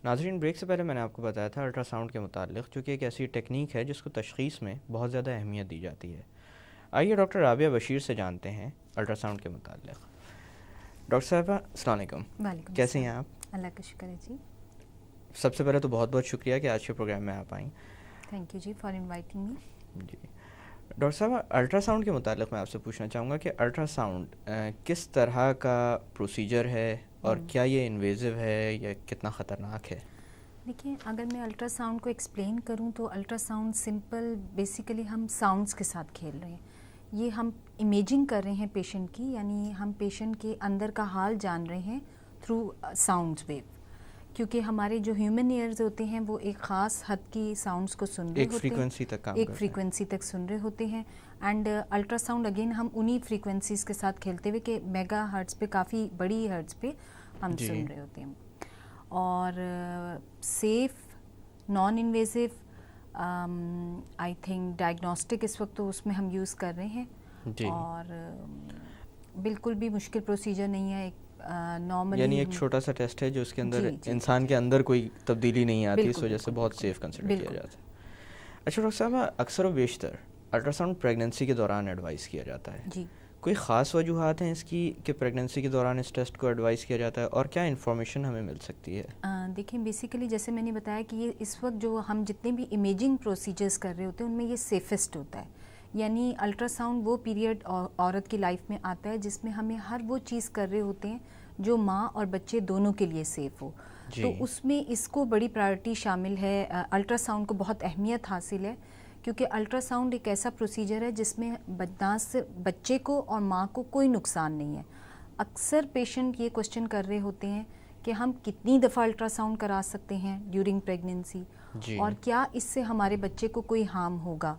ناظرین، بریک سے پہلے میں نے آپ کو بتایا تھا الٹرا ساؤنڈ کے متعلق، جو کہ ایک ایسی ٹیکنیک ہے جس کو تشخیص میں بہت زیادہ اہمیت دی جاتی ہے۔ آئیے ڈاکٹر رابعہ بشیر سے جانتے ہیں الٹرا ساؤنڈ کے متعلق۔ ڈاکٹر صاحبہ السلام علیکم۔ وعلیکم کیسے ہیں السلام۔ آپ؟ اللہ کا شکر ہے جی۔ سب سے پہلے تو بہت بہت شکریہ کہ آج کے پروگرام میں آپ آئیں۔ تھینک یو جی فار انوائٹنگ می۔ جی ڈاکٹر صاحبہ، الٹرا ساؤنڈ کے متعلق میں آپ سے پوچھنا چاہوں گا کہ الٹرا ساؤنڈ کس طرح کا پروسیجر ہے اور کیا یہ انویزو ہے یا کتنا خطرناک ہے؟ دیکھیں، اگر میں الٹرا ساؤنڈ کو ایکسپلین کروں تو الٹرا ساؤنڈ سمپل بیسیکلی ہم ساؤنڈس کے ساتھ کھیل رہے ہیں۔ یہ ہم امیجنگ کر رہے ہیں پیشنٹ کی، یعنی ہم پیشنٹ کے اندر کا حال جان رہے ہیں تھرو ساؤنڈ ویو، کیونکہ ہمارے جو ہیومن ایئرز ہوتے ہیں وہ ایک خاص حد کی ساؤنڈس کو سن رہے ہوتے ہیں، ایک فریکوینسی تک کام ایک فریکوینسی تک سن رہے ہوتے ہیں۔ اینڈ الٹرا ساؤنڈ اگین ہم انہی فریکوینسیز کے ساتھ کھیلتے ہوئے کہ میگا ہرٹز پہ، کافی بڑی ہرٹز پہ ہم سن رہے ہوتے ہیں۔ اور safe, non invasive, I think diagnostic اس وقت تو اس میں ہم یوز کر رہے ہیں، اور بالکل بھی مشکل پروسیجر نہیں ہے۔ نارملی یعنی ایک چھوٹا سا ٹیسٹ ہے جو اس کے اندر انسان کے اندر کوئی تبدیلی نہیں آتی، اس وجہ سے بہت سیف کنسیڈر کیا جاتا ہے۔ اچھا ڈاکٹر صاحب، اکثر و بیشتر الٹرا ساؤنڈ پریگنینسی کے دوران ایڈوائز کیا جاتا ہے، جی، کوئی خاص وجوہات ہیں اس کی کہ پریگنینسی کے دوران اس ٹیسٹ کو ایڈوائز کیا جاتا ہے، اور کیا انفارمیشن ہمیں مل سکتی ہے؟ دیکھیں بیسیکلی جیسے میں نے بتایا کہ یہ اس وقت جو ہم جتنے بھی امیجنگ پروسیجرز کر رہے ہوتے ہیں ان میں یہ سیفسٹ ہوتا ہے۔ یعنی الٹرا ساؤنڈ وہ پیریڈ عورت کی لائف میں آتا ہے جس میں ہمیں ہر وہ چیز کر رہے ہوتے ہیں جو ماں اور بچے دونوں کے لیے سیف ہو، تو اس میں اس کو بڑی پرائرٹی شامل ہے۔ الٹرا ساؤنڈ کو بہت اہمیت حاصل ہے، کیونکہ الٹرا ساؤنڈ ایک ایسا پروسیجر ہے جس میں نہ صرف بچے کو اور ماں کو کوئی نقصان نہیں ہے۔ اکثر پیشنٹ یہ کوشچن کر رہے ہوتے ہیں کہ ہم کتنی دفعہ الٹرا ساؤنڈ کرا سکتے ہیں ڈیورنگ پریگنینسی، اور کیا اس سے ہمارے بچے کو کوئی ہارم ہوگا؟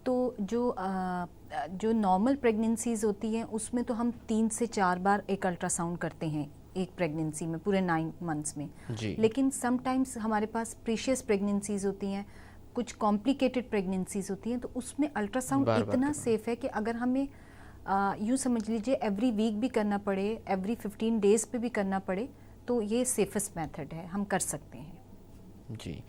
تو جو نارمل پریگنینسیز ہوتی ہیں اس میں تو ہم 3 سے 4 بار ایک الٹرا ساؤنڈ کرتے ہیں ایک پریگنینسی میں، پورے 9 منتھس میں۔ لیکن سم ٹائمز ہمارے پاس پریشیس پریگنینسیز ہوتی ہیں، کچھ کمپلیکیٹڈ پریگنینسیز ہوتی ہیں، تو اس میں الٹرا ساؤنڈ اتنا سیف ہے کہ اگر ہمیں یوں سمجھ لیجئے ایوری ویک بھی کرنا پڑے، ایوری 15 ڈیز پہ بھی کرنا پڑے، تو یہ سیفسٹ میتھڈ ہے، ہم کر سکتے ہیں۔ جی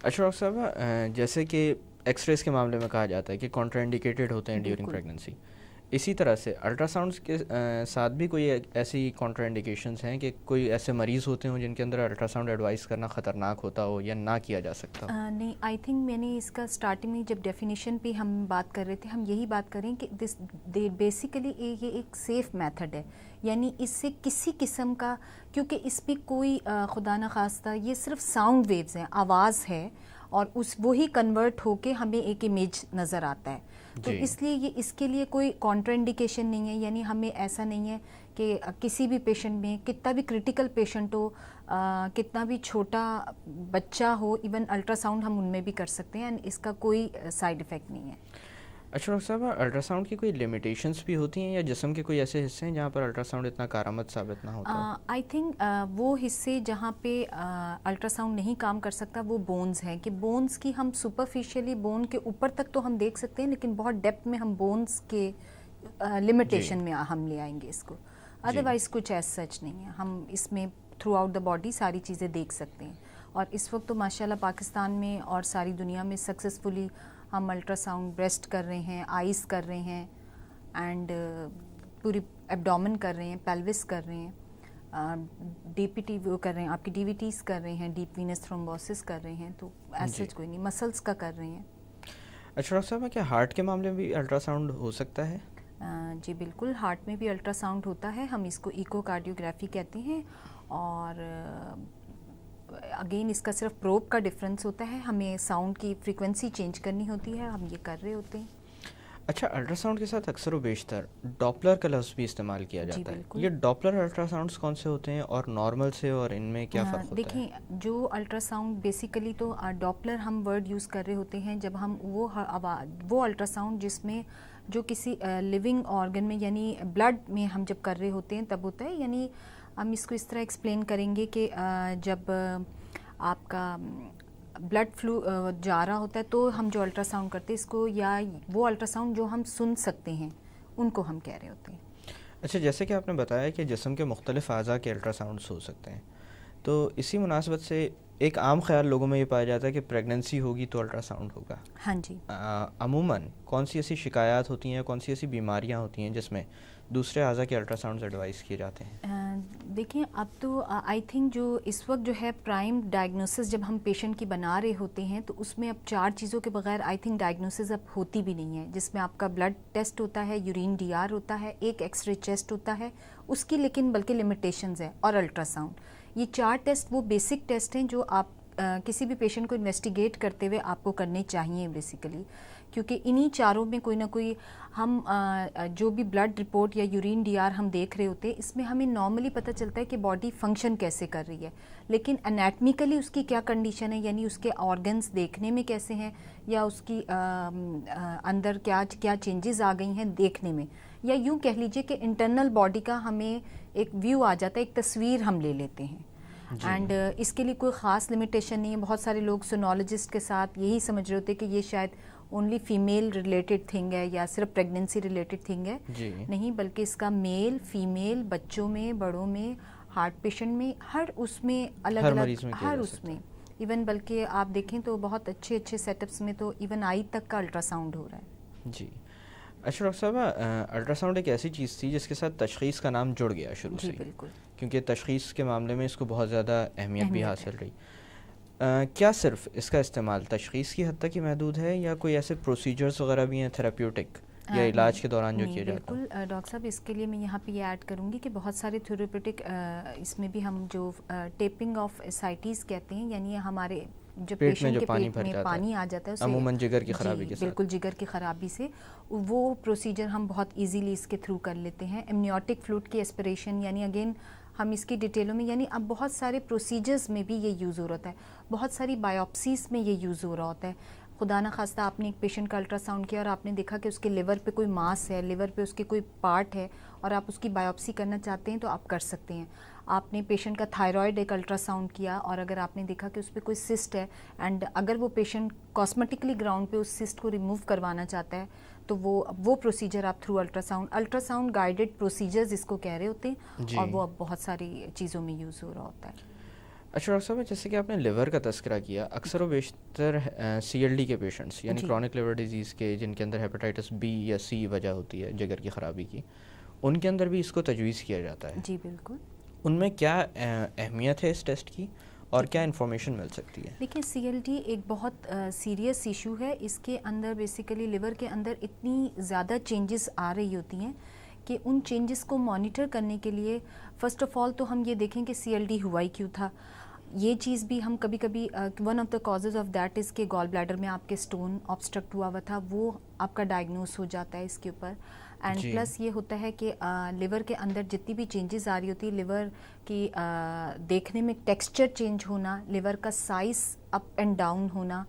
اچھا ڈاکٹر صاحب، جیسے کہ ایکس ریز کے معاملے میں کہا جاتا ہے کہ کانٹرا انڈیکیٹڈ ہوتے ہیں ڈیورنگ پریگنینسی، اسی طرح سے الٹرا ساؤنڈس کے ساتھ بھی کوئی ایسی کانٹرا انڈیکیشنز ہیں کہ کوئی ایسے مریض ہوتے ہوں جن کے اندر الٹرا ساؤنڈ ایڈوائز کرنا خطرناک ہوتا ہو یا نہ کیا جا سکتا ہو؟ نہیں، آئی تھنک میں نے اس کا اسٹارٹنگ میں جب ڈیفینیشن پہ ہم بات کر رہے تھے، ہم یہی بات کریں کہ بیسیکلی یہ ایک سیف میتھڈ ہے، یعنی اس سے کسی قسم کا، کیونکہ اس پہ کوئی خدا نخواستہ یہ صرف ساؤنڈ ویوز ہیں، آواز ہے، اور وہی کنورٹ ہو کے ہمیں ایک امیج نظر آتا ہے، تو اس لیے یہ اس کے لیے کوئی کانٹرا انڈیکیشن نہیں ہے۔ یعنی ہمیں ایسا نہیں ہے کہ کسی بھی پیشنٹ میں، کتنا بھی کریٹیکل پیشنٹ ہو، کتنا بھی چھوٹا بچہ ہو، ایون الٹرا ساؤنڈ ہم ان میں بھی کر سکتے ہیں، اس کا کوئی سائیڈ افیکٹ نہیں ہے۔ اچھا ڈاکٹر صاحب، الٹرا ساؤنڈ کی کوئی لمیٹیشنس بھی ہوتی ہیں یا جسم کے کوئی ایسے حصے ہیں جہاں پر الٹرا ساؤنڈ اتنا کارآمد ثابت نہ ہوتا؟ آئی تھنک وہ حصے جہاں پہ الٹرا ساؤنڈ نہیں کام کر سکتا وہ بونز ہیں، کہ بونز کی ہم سپرفیشلی بون کے اوپر تک تو ہم دیکھ سکتے ہیں، لیکن بہت ڈیپتھ میں ہم بونز کے لمیٹیشن میں ہم لے آئیں گے اس کو، ادروائز کچھ ایز سچ نہیں ہے، ہم اس میں تھرو آؤٹ دا باڈی ساری چیزیں دیکھ سکتے ہیں۔ اور اس وقت تو ماشاءاللہ پاکستان میں اور ساری دنیا میں سکسیزفلی ہم الٹرا ساؤنڈ بریسٹ کر رہے ہیں، آئیز کر رہے ہیں، اینڈ پوری ایبڈومن کر رہے ہیں، پیلوس کر رہے ہیں، ڈی پی ٹی وہ کر رہے ہیں، آپ کی ڈی وی ٹیز کر رہے ہیں، ڈیپ وینس تھرومبوسس کر رہے ہیں، تو ایسا کوئی نہیں، مسلس کا کر رہے ہیں۔ اچھا ڈاکٹر صاحب، کیا ہارٹ کے معاملے میں بھی الٹرا ساؤنڈ ہو سکتا ہے؟ جی بالکل، ہارٹ میں بھی الٹرا ساؤنڈ ہوتا ہے، ہم اس کو ایکو کارڈیوگرافی کہتے ہیں، اور اگین اس کا صرف پروب کا ڈفرینس ہوتا ہے، ہمیں ساؤنڈ کی فریکوینسی چینج کرنی ہوتی ہے، ہم یہ کر رہے ہوتے ہیں۔ اچھا، الٹرا ساؤنڈ کے ساتھ اکثر و بیشتر ڈاپلر کا لفظ بھی استعمال کیا جاتا ہے، یہ ڈاپلر الٹرا ساؤنڈس کون سے ہوتے ہیں اور نارمل سے، اور ان میں کیا فرق ہوتا ہے؟ دیکھیں، جو الٹرا ساؤنڈ بیسیکلی تو ڈاپلر ہم ورڈ یوز کر رہے ہوتے ہیں جب ہم وہ الٹرا ساؤنڈ جس میں جو کسی لیونگ آرگن میں، یعنی بلڈ میں ہم جب کر رہے ہوتے ہیں تب ہوتا ہے۔ یعنی ہم اس کو اس طرح ایکسپلین کریں گے کہ جب آپ کا بلڈ فلو جا رہا ہوتا ہے تو ہم جو الٹرا ساؤنڈ کرتے ہیں اس کو، یا وہ الٹرا ساؤنڈ جو ہم سن سکتے ہیں ان کو ہم کہہ رہے ہوتے ہیں۔ اچھا، جیسے کہ آپ نے بتایا کہ جسم کے مختلف اعضاء کے الٹرا ساؤنڈس ہو سکتے ہیں، تو اسی مناسبت سے ایک عام خیال لوگوں میں یہ پایا جاتا ہے کہ پریگننسی ہوگی تو الٹرا ساؤنڈ ہوگا. ہاں جی. عموماً کون سی ایسی شکایات ہوتی ہیں, کون سی ایسی بیماریاں ہوتی ہیں جس میں دوسرے اعضاء کے الٹرا ساؤنڈز ایڈوائز کیے جاتے ہیں؟ دیکھیں اب تو آئی تھنک جو اس وقت جو ہے پرائم ڈائگنوسس جب ہم پیشنٹ کی بنا رہے ہوتے ہیں تو اس میں اب 4 چیزوں کے بغیر آئی تھنک ڈائگنوسس اب ہوتی بھی نہیں ہے, جس میں آپ کا بلڈ ٹیسٹ ہوتا ہے, یورین ڈی آر ہوتا ہے, ایک ایکس رے چیسٹ ہوتا ہے اس کی لیکن بلکہ لمیٹیشنز ہے, اور الٹرا ساؤنڈ. یہ 4 ٹیسٹ وہ بیسک ٹیسٹ ہیں جو آپ کسی بھی پیشنٹ کو انویسٹیگیٹ کرتے ہوئے آپ کو کرنے چاہیے بیسیکلی, کیونکہ انہی 4 میں کوئی نہ کوئی ہم جو بھی بلڈ رپورٹ یا یورین ڈی آر ہم دیکھ رہے ہوتے ہیں اس میں ہمیں نارملی پتہ چلتا ہے کہ باڈی فنکشن کیسے کر رہی ہے, لیکن انیٹمیکلی اس کی کیا کنڈیشن ہے, یعنی اس کے آرگنز دیکھنے میں کیسے ہیں یا اس کی اندر کیا چینجز آ گئی ہیں دیکھنے میں, یا یوں کہہ لیجئے کہ انٹرنل باڈی کا ہمیں ایک ویو آ جاتا ہے, ایک تصویر ہم لے لیتے ہیں. اینڈ اس کے لیے کوئی خاص لمیٹیشن نہیں ہے. بہت سارے لوگ سونالوجسٹ کے ساتھ یہی سمجھ رہے ہوتے کہ یہ شاید اونلی فیمیل ریلیٹڈ تھنگ ہے یا صرف پریگننسی ریلیٹڈ تھنگ ہے. نہیں, بلکہ اس کا میل فیمیل, بچوں میں, بڑوں میں, ہارٹ پیشنٹ میں, ہر اس میں الگ الگ, ہر اس میں ایون بلکہ آپ دیکھیں تو بہت اچھے سیٹ اپس میں تو ایون آئی تک کا الٹرا ساؤنڈ ہو رہا ہے. جی اچھا ڈاکٹر صاحبہ, الٹرا ساؤنڈ ایک ایسی چیز تھی جس کے ساتھ تشخیص کا نام جڑ گیا شروع سے. بالکل, کیونکہ تشخیص کے معاملے میں اس کو بہت زیادہ اہمیت بھی حاصل رہی. کیا صرف اس کا استعمال تشخیص کی حد تک ہی محدود ہے یا کوئی ایسے پروسیجرز وغیرہ بھی ہیں تھراپیوٹک یا علاج کے دوران جو کیا جاتا ہے؟ بالکل ڈاکٹر صاحب, اس کے لیے میں یہاں پہ یہ ایڈ کروں گی کہ بہت سارے تھراپیوٹک اس میں بھی ہم جو ٹیپنگ آف اسائٹیز کہتے ہیں, یعنی ہمارے جو پیشنٹ کے پیٹ میں پانی آ جاتا ہے عموماً جگر کی خرابی کے ساتھ, بالکل جگر کی خرابی سے, وہ پروسیجر ہم بہت ایزیلی اس کے تھرو کر لیتے ہیں. امنیوٹک فلوئڈ کی ایسپریشن, یعنی اگین ہم اس کی ڈیٹیلوں میں, یعنی اب بہت سارے پروسیجرز میں بھی یہ یوز ہو رہا ہے, بہت ساری بایوپسیز میں یہ یوز ہو رہا ہوتا ہے. خدا نہ خواستہ آپ نے ایک پیشنٹ کا الٹرا ساؤنڈ کیا اور آپ نے دیکھا کہ اس کے لیور پہ کوئی ماس ہے, لیور پہ اس کے کوئی پارٹ ہے اور آپ اس کی بایوپسی کرنا چاہتے ہیں تو آپ کر سکتے ہیں. آپ نے پیشنٹ کا تھائرائڈ ایک الٹرا ساؤنڈ کیا اور اگر آپ نے دیکھا کہ اس پہ کوئی سسٹ ہے اینڈ اگر وہ پیشنٹ کاسمیٹکلی گراؤنڈ پہ اس سسٹ کو ریموو کروانا چاہتا ہے تو وہ پروسیجر آپ through ultrasound guided procedures اس کو کہہ رہے ہوتے ہیں, اور وہ اب بہت ساری چیزوں میں یوز ہو رہا ہوتا ہے. اچھا ڈاکٹر صاحب, جیسے کہ آپ نے لیور کا تذکرہ کیا, اکثر و بیشتر سی ایل ڈی کے پیشنٹس یعنی کرونک لیور ڈیزیز کے جن کے اندر ہیپاٹائٹس بی یا سی وجہ ہوتی ہے جگر کی خرابی کی, ان کے اندر بھی اس کو تجویز کیا جاتا ہے. جی بالکل. ان میں کیا اہمیت ہے اس ٹیسٹ کی اور کیا انفارمیشن مل سکتی ہے؟ دیکھیں سی ایل ڈی ایک بہت سیریس ایشو ہے. اس کے اندر بیسیکلی لیور کے اندر اتنی زیادہ چینجز آ رہی ہوتی ہیں کہ ان چینجز کو مانیٹر کرنے کے لیے فرسٹ آف آل تو ہم یہ دیکھیں کہ سی ایل ڈی ہوا ہی کیوں تھا. یہ چیز بھی ہم کبھی کبھی one of the causes of that is کہ گال بلیڈر میں آپ کے اسٹون آبسٹرکٹ ہوا تھا, وہ آپ کا ڈائگنوز ہو جاتا ہے اس کے اوپر. اینڈ پلس یہ ہوتا ہے کہ لیور کے اندر جتنی بھی چینجز آ رہی ہوتی ہے, لیور کی دیکھنے میں ٹیکسچر چینج ہونا, لیور کا سائز اپ اینڈ ڈاؤن ہونا,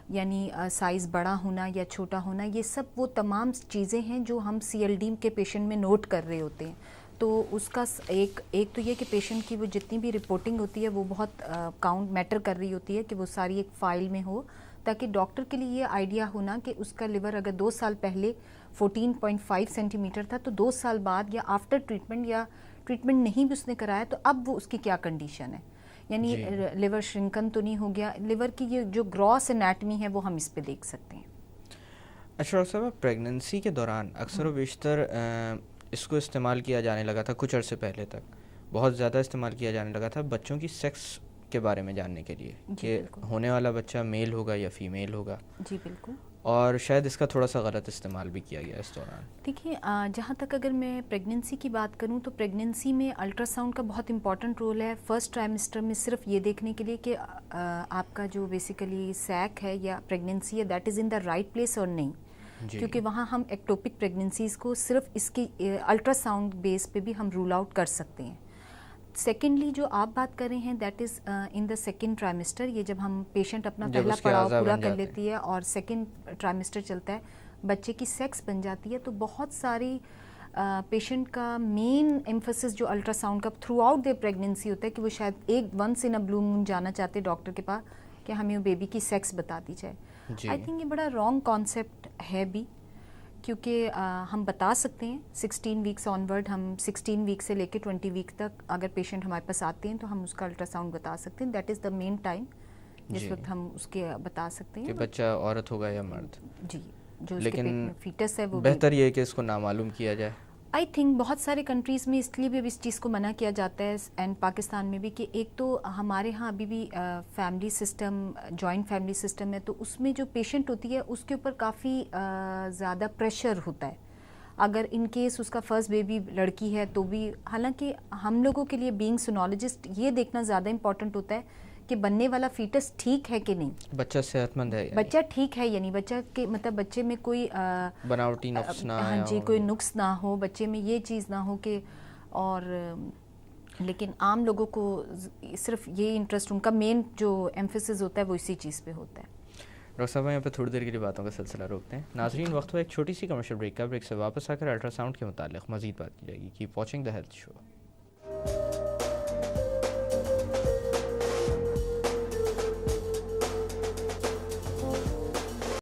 یعنی سائز بڑا ہونا یا چھوٹا ہونا, یہ سب وہ تمام چیزیں ہیں جو ہم سی ایل ڈی کے پیشنٹ میں نوٹ کر رہے ہوتے ہیں. تو اس کا ایک تو یہ کہ پیشنٹ کی وہ جتنی بھی رپورٹنگ ہوتی ہے وہ بہت کاؤنٹ میٹر کر رہی ہوتی ہے کہ وہ ساری ایک فائل میں ہو, تاکہ ڈاکٹر کے لیے یہ آئیڈیا ہونا کہ اس کا لیور اگر 2 سال پہلے 14.5 سینٹی میٹر تھا تو 2 سال بعد یا آفٹر ٹریٹمنٹ یا ٹریٹمنٹ نہیں بھی اس نے کرایا تو اب وہ اس کی کیا کنڈیشن ہے, یعنی لیور شرنکن تو نہیں ہو گیا. لیور کی یہ جو گراس انیٹمی ہے وہ ہم اس پہ دیکھ سکتے ہیں. اچھا ڈاکٹر صاحب, پریگننسی کے دوران اکثر و بیشتر اس کو استعمال کیا جانے لگا تھا, کچھ عرصے پہلے تک بہت زیادہ استعمال کیا جانے لگا تھا بچوں کی سیکس کے بارے میں جاننے کے لیے کہ ہونے والا بچہ میل ہوگا یا فیمیل ہوگا. جی بالکل. اور شاید اس کا تھوڑا سا غلط استعمال بھی کیا گیا اس دوران. دیکھیے جہاں تک اگر میں پریگننسی کی بات کروں تو پریگننسی میں الٹرا ساؤنڈ کا بہت امپورٹنٹ رول ہے. فرسٹ ٹرائمسٹر میں صرف یہ دیکھنے کے لیے کہ آپ کا جو بیسیکلی سیک ہے یا پریگننسی ہے that is in the right place اور نہیں, کیونکہ وہاں ہم ایکٹوپک پریگننسیز کو صرف اس کی الٹرا ساؤنڈ بیس پہ بھی ہم رول آؤٹ کر سکتے ہیں. سیکنڈلی جو آپ بات کر رہے ہیں that is in the second ٹرائمسٹر, یہ جب ہم پیشنٹ اپنا پہلا پڑاؤ پورا کر لیتی ہے اور سیکنڈ ٹرائمسٹر چلتا ہے, بچے کی سیکس بن جاتی ہے, تو بہت ساری پیشنٹ کا مین ایمفسس جو الٹرا ساؤنڈ کا تھرو آؤٹ دیئر پریگننسی ہوتا ہے کہ وہ شاید ایک ونس ان اے بلو مون جانا چاہتے ڈاکٹر کے پاس کہ ہمیں بیبی کی سیکس بتا دی جائے. آئی تھنک یہ بڑا رانگ کانسیپٹ ہے بھی, کیونکہ ہم بتا سکتے ہیں 16 ویکس آن ورڈ، ہم 16 ویک سے لے کے 20 ویک تک اگر پیشنٹ ہمارے پاس آتے ہیں تو ہم اس کا الٹرا ساؤنڈ بتا سکتے ہیں. That is the main time جس وقت ہم اس کے بتا سکتے ہیں کہ بچہ عورت ہوگا یا مرد. جی، جو اس کے پیٹ لیکن میں فیٹس ہے وہ بہتر یہ ہے کہ اس کو نامعلوم کیا جائے. آئی تھنک بہت سارے کنٹریز میں اس لیے بھی اس چیز کو منع کیا جاتا ہے، اینڈ پاکستان میں بھی، کہ ایک تو ہمارے ہاں ابھی بھی family system, joint family system ہے، تو اس میں جو پیشنٹ ہوتی ہے اس کے اوپر کافی زیادہ پریشر ہوتا ہے. اگر ان کیس اس کا فرسٹ بیبی لڑکی ہے تو بھی، حالانکہ ہم لوگوں کے لیے بینگ سونالوجسٹ یہ دیکھنا زیادہ امپورٹنٹ ہوتا ہے کہ بننے والا فیٹس ٹھیک ہے کہ نہیں، بچہ صحت مند ہے، بچہ ٹھیک ہے یا نہیں، بچہ کے مطلب بچے میں کوئی بناوٹی نقص نہ ہاں آیا جی ہو، کوئی نقص نہ ہو بچے میں، یہ چیز نہ ہو کہ. اور لیکن عام لوگوں کو صرف یہ انٹرسٹ، ان کا مین جو ایمفیسس ہوتا ہے وہ اسی چیز پہ ہوتا ہے. ڈاکٹر صاحب یہاں پہ تھوڑی دیر کے لیے باتوں کا سلسلہ روکتے ہیں. ناظرین وقت ہو ایک چھوٹی سی کمرشل بریک کا. بریک سے واپس آ کر الٹرا ساؤنڈ کے متعلق مزید بات کی جائے گی. Keep watching the health show.